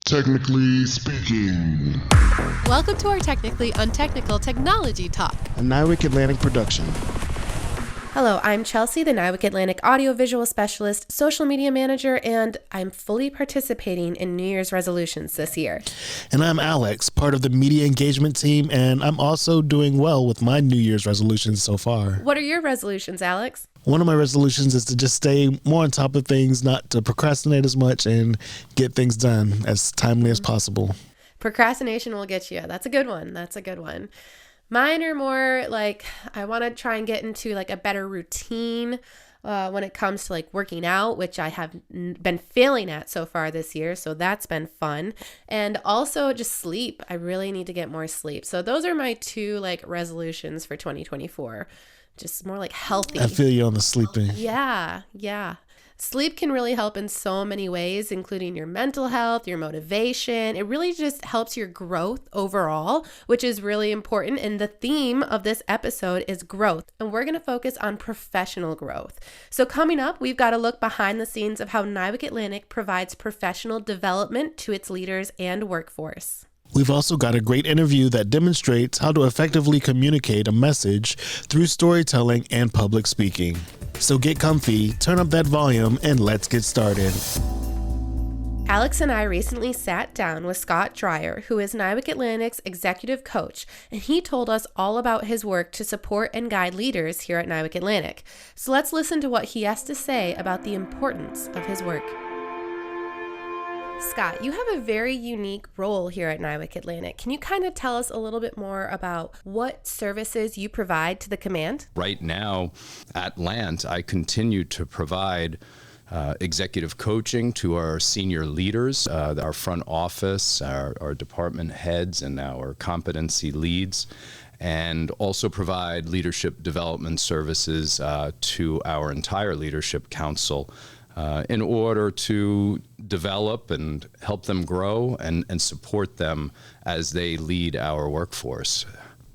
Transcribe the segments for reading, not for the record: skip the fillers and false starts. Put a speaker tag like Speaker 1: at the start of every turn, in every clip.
Speaker 1: Technically speaking.
Speaker 2: Welcome to our Technically Untechnical Technology Talk,
Speaker 3: a NIWC Atlantic production.
Speaker 2: Hello, I'm Chelsie, the NIWC Atlantic Audiovisual Specialist, Social Media Manager, and I'm fully participating in New Year's resolutions this year.
Speaker 3: And I'm Alex, part of the media engagement team, and I'm also doing well with my New Year's resolutions so far.
Speaker 2: What are your resolutions, Alex?
Speaker 3: One of my resolutions is to just stay more on top of things, not to procrastinate as much, and get things done as timely as possible.
Speaker 2: Procrastination will get you. That's a good one. Mine are more like I want to try and get into like a better routine when it comes to like working out, which I have been failing at so far this year. So that's been fun. And also just sleep. I really need to get more sleep. So those are my two like resolutions for 2024. Just more like healthy.
Speaker 3: I feel you on the sleeping.
Speaker 2: Yeah. Sleep can really help in so many ways, including your mental health, your motivation. It really just helps your growth overall, which is really important. And the theme of this episode is growth. And we're going to focus on professional growth. So coming up, we've got to look behind the scenes of how NIWC Atlantic provides professional development to its leaders and workforce.
Speaker 3: We've also got a great interview that demonstrates how to effectively communicate a message through storytelling and public speaking. So get comfy, turn up that volume, and let's get started.
Speaker 2: Alex and I recently sat down with Scott Dreyer, who is NIWC Atlantic's executive coach, and he told us all about his work to support and guide leaders here at NIWC Atlantic. So let's listen to what he has to say about the importance of his work. Scott, you have a very unique role here at NIWC Atlantic. Can you kind of tell us a little bit more about what services you provide to the command?
Speaker 4: Right now at LANT, I continue to provide executive coaching to our senior leaders, our front office, our department heads, and our competency leads, and also provide leadership development services to our entire leadership council in order to develop and help them grow and support them as they lead our workforce.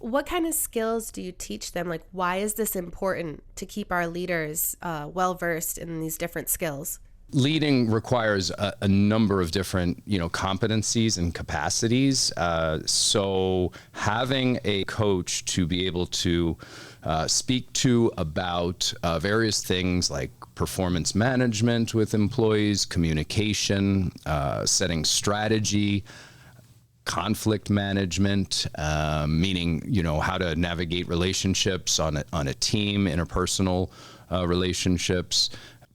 Speaker 2: What kind of skills do you teach them? Like, why is this important to keep our leaders well-versed in these different skills?
Speaker 4: Leading requires a number of different, competencies and capacities. So having a coach to be able to speak to about various things like performance management with employees, communication, setting strategy, conflict management, meaning, how to navigate relationships on a team, interpersonal relationships.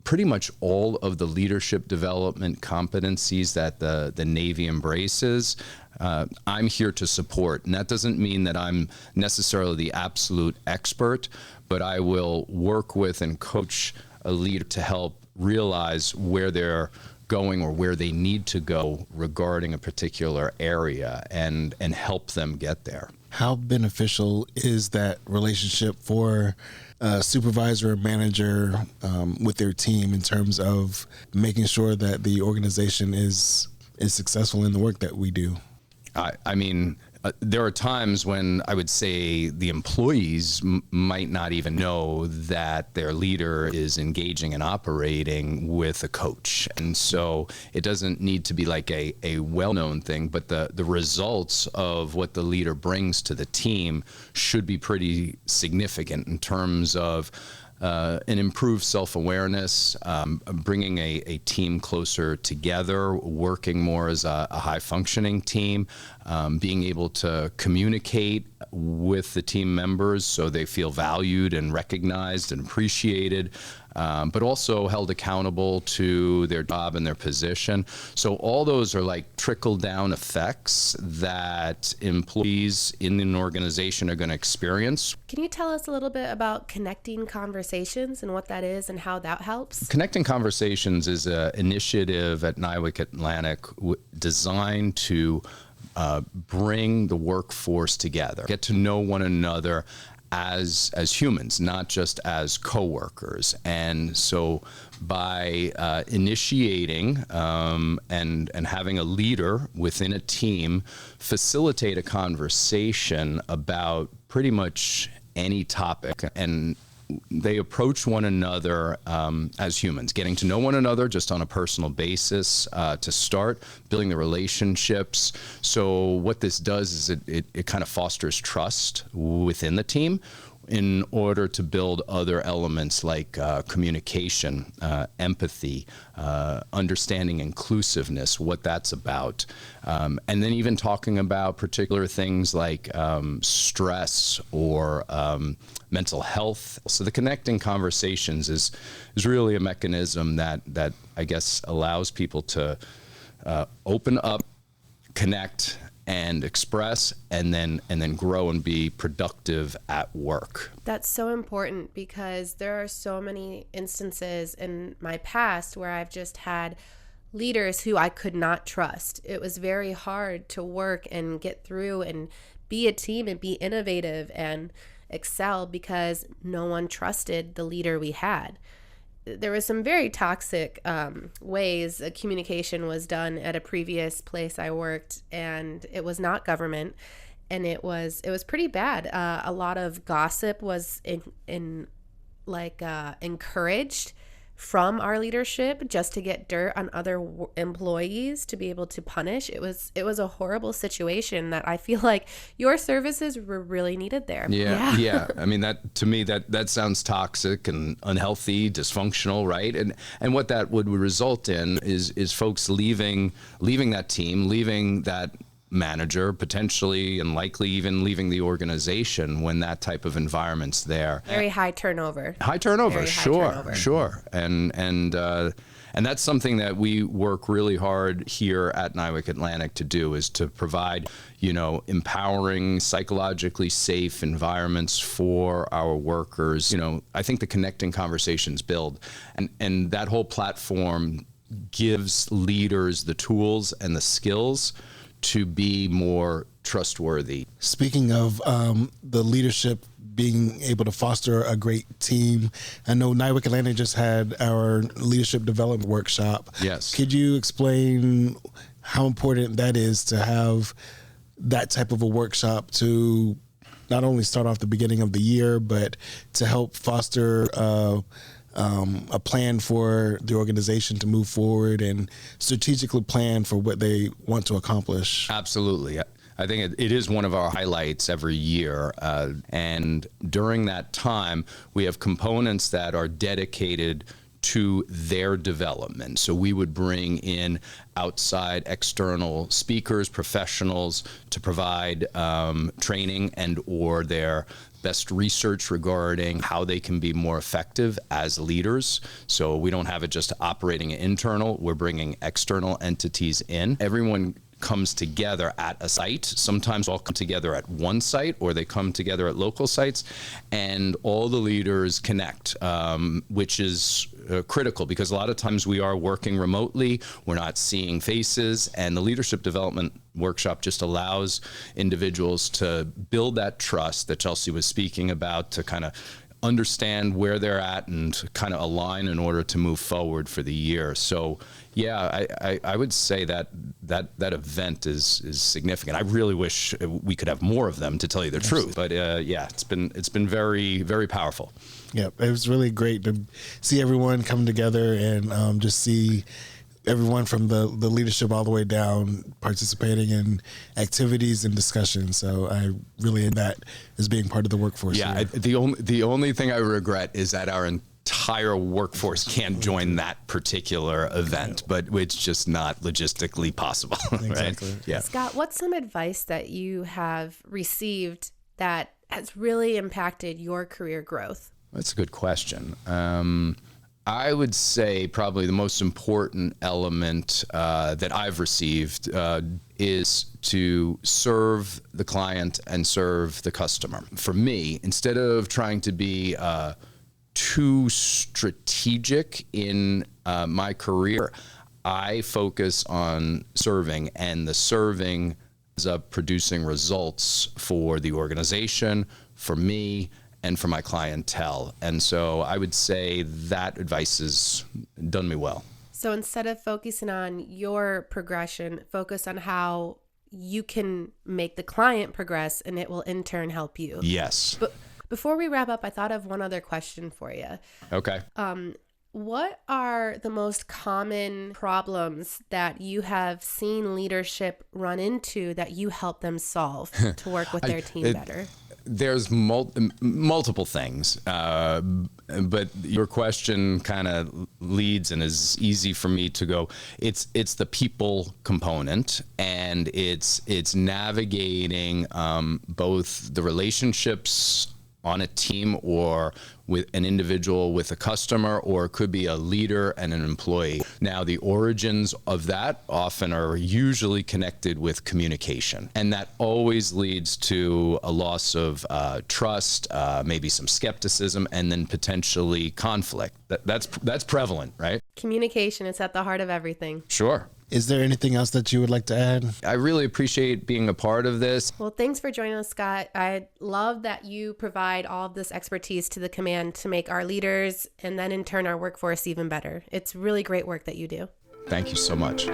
Speaker 4: Pretty much all of the leadership development competencies that the Navy embraces, I'm here to support. And that doesn't mean that I'm necessarily the absolute expert, but I will work with and coach a leader to help realize where they're going or where they need to go regarding a particular area and help them get there.
Speaker 3: How beneficial is that relationship for a supervisor or manager with their team in terms of making sure that the organization is successful in the work that we do?
Speaker 4: I mean, there are times when I would say the employees might not even know that their leader is engaging and operating with a coach. And so it doesn't need to be like a well-known thing, but the results of what the leader brings to the team should be pretty significant in terms of an improved self-awareness, bringing a team closer together, working more as a high-functioning team, being able to communicate with the team members so they feel valued and recognized and appreciated, but also held accountable to their job and their position. So all those are like trickle-down effects that employees in an organization are going to experience.
Speaker 2: Can you tell us a little bit about connecting conversations and what that is and how that helps?
Speaker 4: Connecting Conversations is an initiative at NIWC Atlantic designed to bring the workforce together, get to know one another as humans, not just as coworkers. And so by initiating and having a leader within a team facilitate a conversation about pretty much any topic and they approach one another as humans, getting to know one another just on a personal basis to start, building the relationships. So what this does is it kind of fosters trust within the team in order to build other elements like communication, empathy, understanding inclusiveness, what that's about. And then even talking about particular things like stress or mental health. So the connecting conversations is really a mechanism that I guess allows people to open up, connect, and express, and then grow and be productive at work.
Speaker 2: That's so important because there are so many instances in my past where I've just had leaders who I could not trust. It was very hard to work and get through and be a team and be innovative and excel because no one trusted the leader we had. There was some very toxic ways communication was done at a previous place I worked, and it was not government, and it was pretty bad. A lot of gossip was encouraged from our leadership just to get dirt on other employees to be able to punish. It was a horrible situation that I feel like your services were really needed there.
Speaker 4: Yeah. I mean, that to me that sounds toxic and unhealthy, dysfunctional, right? And what that would result in is folks leaving that team, leaving that manager, potentially and likely even leaving the organization when that type of environment's there.
Speaker 2: Very high turnover.
Speaker 4: Sure. And that's something that we work really hard here at NIWC Atlantic to do, is to provide, empowering, psychologically safe environments for our workers. I think the connecting conversations build, and that whole platform gives leaders the tools and the skills to be more trustworthy.
Speaker 3: Speaking of the leadership being able to foster a great team, I know NIWC Atlantic just had our leadership development workshop.
Speaker 4: Yes.
Speaker 3: Could you explain how important that is to have that type of a workshop to not only start off the beginning of the year, but to help foster a plan for the organization to move forward and strategically plan for what they want to accomplish?
Speaker 4: Absolutely. I think it is one of our highlights every year. And during that time, we have components that are dedicated to their development. So we would bring in outside external speakers, professionals to provide training and or their best research regarding how they can be more effective as leaders. So we don't have it just operating internal, we're bringing external entities in. Everyone comes together at a site. Sometimes all come together at one site, or they come together at local sites, and all the leaders connect, which is critical because a lot of times we are working remotely, we're not seeing faces, and the leadership development workshop just allows individuals to build that trust that Chelsie was speaking about, to kind of understand where they're at and kind of align in order to move forward for the year. So yeah, I would say that event is significant. I really wish we could have more of them, to tell you the truth. But yeah, it's been very, very powerful.
Speaker 3: Yeah, it was really great to see everyone come together and just see everyone from the leadership all the way down participating in activities and discussions. So I really enjoy that as being part of the workforce.
Speaker 4: Yeah, the only thing I regret is that our entire workforce can't join that particular event, but it's just not logistically possible.
Speaker 3: Exactly.
Speaker 4: Right? Yeah.
Speaker 2: Scott, what's some advice that you have received that has really impacted your career growth?
Speaker 4: That's a good question. I would say probably the most important element that I've received is to serve the client and serve the customer. For me, instead of trying to be too strategic in my career, I focus on serving, and the serving ends up producing results for the organization, for me, and for my clientele. And so I would say that advice has done me well.
Speaker 2: So instead of focusing on your progression, focus on how you can make the client progress, and it will in turn help you.
Speaker 4: Yes.
Speaker 2: Before we wrap up, I thought of one other question for you.
Speaker 4: Okay.
Speaker 2: What are the most common problems that you have seen leadership run into that you help them solve to work with their team better?
Speaker 4: There's multiple things, but your question kind of leads and is easy for me to go. It's the people component, and it's navigating both the relationships on a team or with an individual with a customer, or it could be a leader and an employee. Now, the origins of that often are usually connected with communication, and that always leads to a loss of trust, maybe some skepticism, and then potentially conflict. That's prevalent, right?
Speaker 2: Communication, it's at the heart of everything.
Speaker 4: Sure.
Speaker 3: Is there anything else that you would like to add?
Speaker 4: I really appreciate being a part of this.
Speaker 2: Well, thanks for joining us, Scott. I love that you provide all of this expertise to the command to make our leaders and then in turn our workforce even better. It's really great work that you do.
Speaker 4: Thank you so much.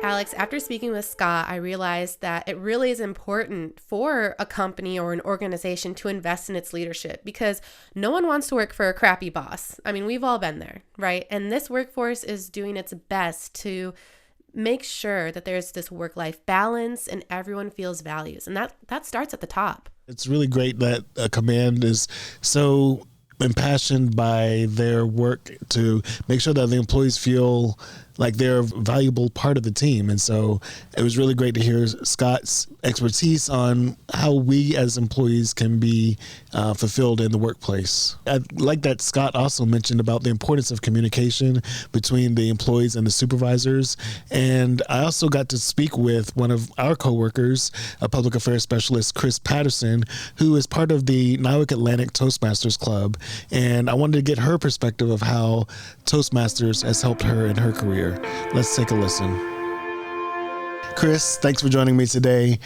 Speaker 2: Alex, after speaking with Scott, I realized that it really is important for a company or an organization to invest in its leadership, because no one wants to work for a crappy boss. I mean, we've all been there, right? And this workforce is doing its best to make sure that there's this work-life balance and everyone feels values. And that starts at the top.
Speaker 3: It's really great that a command is so impassioned by their work to make sure that the employees feel like they're a valuable part of the team. And so it was really great to hear Scott's expertise on how we as employees can be fulfilled in the workplace. I like that Scott also mentioned about the importance of communication between the employees and the supervisors. And I also got to speak with one of our coworkers, a public affairs specialist, Kris Patterson, who is part of the NIWC Atlantic Toastmasters Club. And I wanted to get her perspective of how Toastmasters has helped her in her career. Let's take a listen. Kris, thanks for joining me today.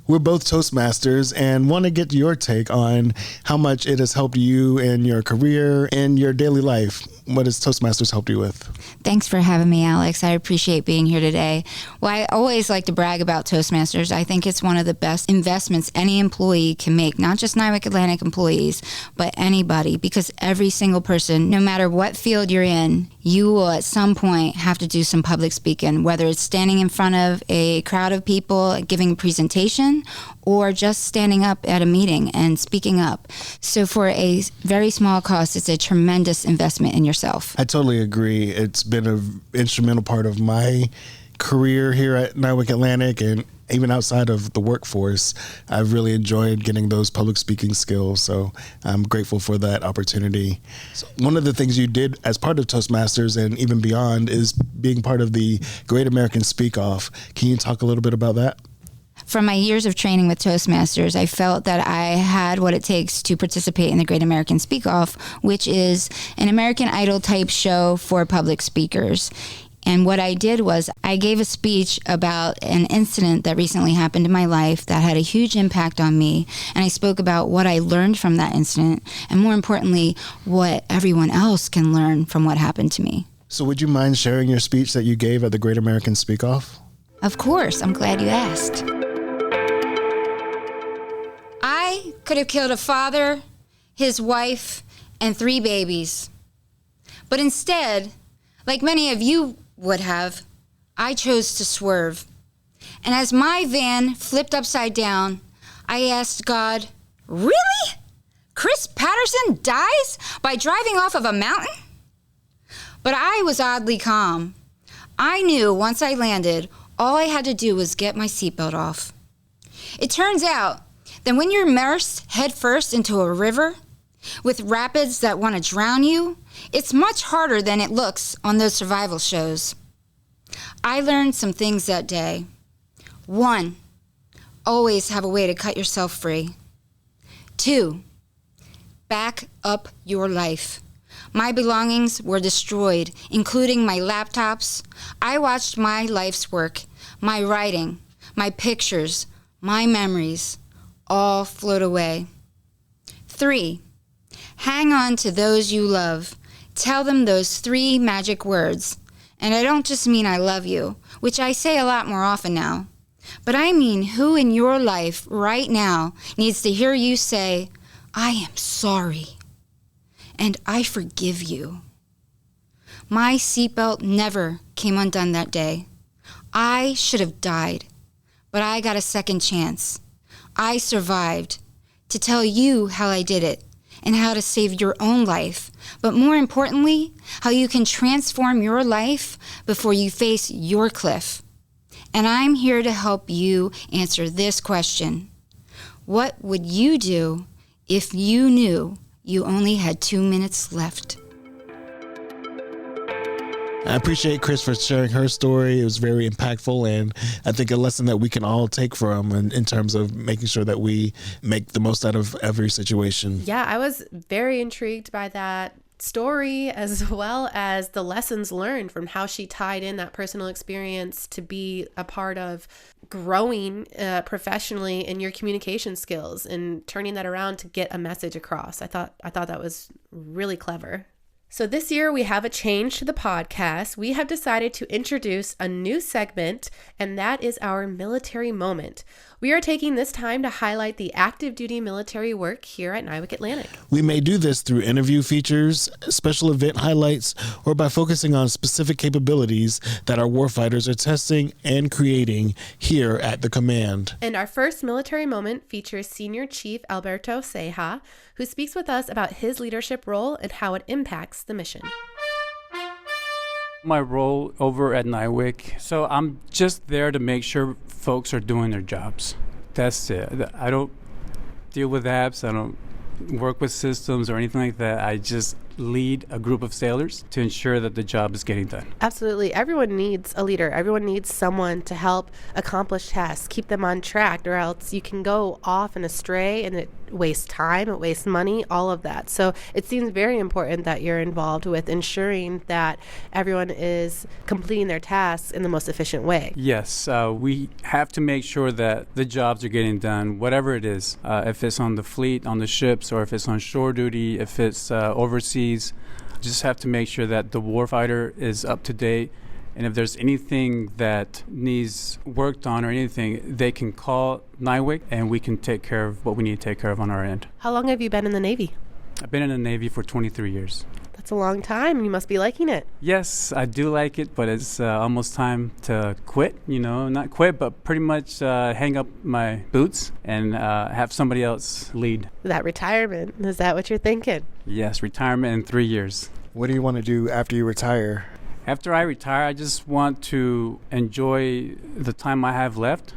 Speaker 3: We're both Toastmasters and want to get your take on how much it has helped you in your career and your daily life. What has Toastmasters helped you with?
Speaker 5: Thanks for having me, Alex. I appreciate being here today. Well, I always like to brag about Toastmasters. I think it's one of the best investments any employee can make, not just NIWC Atlantic employees, but anybody, because every single person, no matter what field you're in, you will at some point have to do some public speaking, whether it's standing in front of a crowd of people giving a presentation or just standing up at a meeting and speaking up. So for a very small cost, it's a tremendous investment in yourself.
Speaker 3: I totally agree. It's been an instrumental part of my career here at NIWC Atlantic, and even outside of the workforce, I've really enjoyed getting those public speaking skills. So I'm grateful for that opportunity. So one of the things you did as part of Toastmasters and even beyond is being part of the Great American Speak Off. Can you talk a little bit about that?
Speaker 5: From my years of training with Toastmasters, I felt that I had what it takes to participate in the Great American Speak Off, which is an American Idol type show for public speakers. And what I did was I gave a speech about an incident that recently happened in my life that had a huge impact on me. And I spoke about what I learned from that incident, and more importantly, what everyone else can learn from what happened to me.
Speaker 3: So would you mind sharing your speech that you gave at the Great American Speak Off?
Speaker 5: Of course. I'm glad you asked. I could have killed a father, his wife, and 3 babies. But instead, like many of you would have, I chose to swerve. And as my van flipped upside down, I asked God, really? Kris Patterson dies by driving off of a mountain? But I was oddly calm. I knew once I landed, all I had to do was get my seatbelt off. It turns out that when you're immersed headfirst into a river with rapids that want to drown you, it's much harder than it looks on those survival shows. I learned some things that day. 1, always have a way to cut yourself free. 2, back up your life. My belongings were destroyed, including my laptops. I watched my life's work, my writing, my pictures, my memories, all float away. 3, hang on to those you love. Tell them those 3 magic words. And I don't just mean I love you, which I say a lot more often now, But I mean, who in your life right now needs to hear you say, I am sorry, and I forgive you? My seatbelt never came undone that day. I should have died, but I got a second chance. I survived to tell you how I did it and how to save your own life, but more importantly, how you can transform your life before you face your cliff. And I'm here to help you answer this question. What would you do if you knew you only had 2 minutes left?
Speaker 3: I appreciate Kris for sharing her story. It was very impactful, and I think a lesson that we can all take from in terms of making sure that we make the most out of every situation.
Speaker 2: Yeah, I was very intrigued by that story, as well as the lessons learned from how she tied in that personal experience to be a part of growing professionally in your communication skills and turning that around to get a message across. I thought that was really clever. So this year we have a change to the podcast. We have decided to introduce a new segment, and that is our military moment. We are taking this time to highlight the active duty military work here at NIWC Atlantic.
Speaker 3: We may do this through interview features, special event highlights, or by focusing on specific capabilities that our warfighters are testing and creating here at the command.
Speaker 2: And our first military moment features Senior Chief Alberto Ceja, who speaks with us about his leadership role and how it impacts the mission.
Speaker 6: My role over at NIWC, so I'm just there to make sure folks are doing their jobs. That's it. I don't deal with apps. I don't work with systems or anything like that. I just lead a group of sailors to ensure that the job is getting done.
Speaker 2: Absolutely. Everyone needs a leader. Everyone needs someone to help accomplish tasks, keep them on track, or else you can go off and astray, and it wastes time, it wastes money, all of that. So it seems very important that you're involved with ensuring that everyone is completing their tasks in the most efficient way.
Speaker 6: Yes, we have to make sure that the jobs are getting done, whatever it is, if it's on the fleet, on the ships, or if it's on shore duty, if it's overseas. Just have to make sure that the warfighter is up to date, and if there's anything that needs worked on or anything, they can call NIWC and we can take care of what we need to take care of on our end.
Speaker 2: How long have you been in the Navy?
Speaker 6: I've been in the Navy for 23 years.
Speaker 2: That's a long time. You must be liking it.
Speaker 6: Yes, I do like it, but it's almost time to quit. Not quit, but pretty much hang up my boots and have somebody else lead.
Speaker 2: That retirement, is that what you're thinking?
Speaker 6: Yes, retirement in 3 years.
Speaker 7: What do you want to do after you retire?
Speaker 6: After I retire, I just want to enjoy the time I have left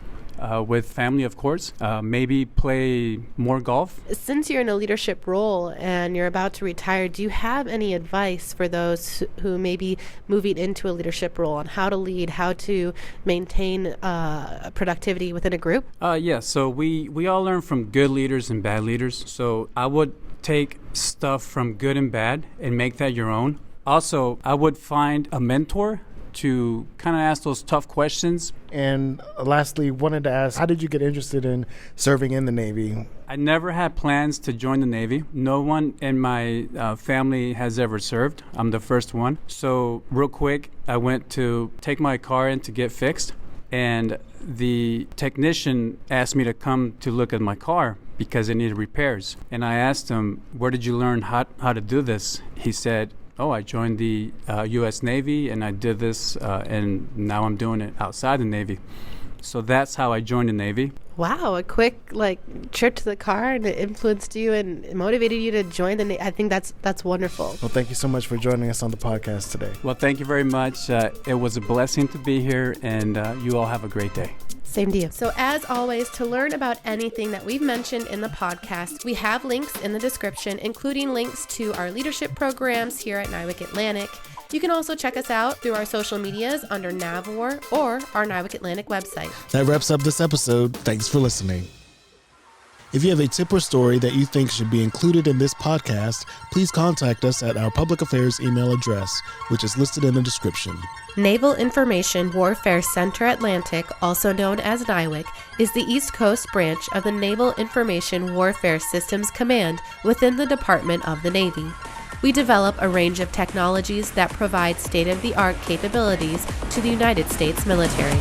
Speaker 6: with family, of course. Maybe play more golf.
Speaker 2: Since you're in a leadership role and you're about to retire, do you have any advice for those who may be moving into a leadership role on how to lead, how to maintain productivity within a group?
Speaker 6: Yes, so we all learn from good leaders and bad leaders. So I would take stuff from good and bad and make that your own. Also, I would find a mentor to kind of ask those tough questions.
Speaker 7: And lastly, wanted to ask, how did you get interested in serving in the Navy?
Speaker 6: I never had plans to join the Navy. No one in my family has ever served. I'm the first one. So real quick, I went to take my car in to get fixed, and the technician asked me to come to look at my car because it needed repairs. And I asked him, where did you learn how to do this? He said, I joined the U.S. Navy and I did this and now I'm doing it outside the Navy. So that's how I joined the Navy.
Speaker 2: Wow, a quick trip to the car, and it influenced you and motivated you to join the Navy. I think that's wonderful.
Speaker 7: Well, thank you so much for joining us on the podcast today.
Speaker 6: Well, thank you very much. It was a blessing to be here, and you all have a great day.
Speaker 2: Same to you. So as always, to learn about anything that we've mentioned in the podcast, we have links in the description, including links to our leadership programs here at NIWC Atlantic. You can also check us out through our social medias under NAVWAR or our NIWC Atlantic website.
Speaker 3: That wraps up this episode. Thanks for listening. If you have a tip or story that you think should be included in this podcast, please contact us at our public affairs email address, which is listed in the description.
Speaker 2: Naval Information Warfare Center Atlantic, also known as NIWC, is the East Coast branch of the Naval Information Warfare Systems Command within the Department of the Navy. We develop a range of technologies that provide state-of-the-art capabilities to the United States military.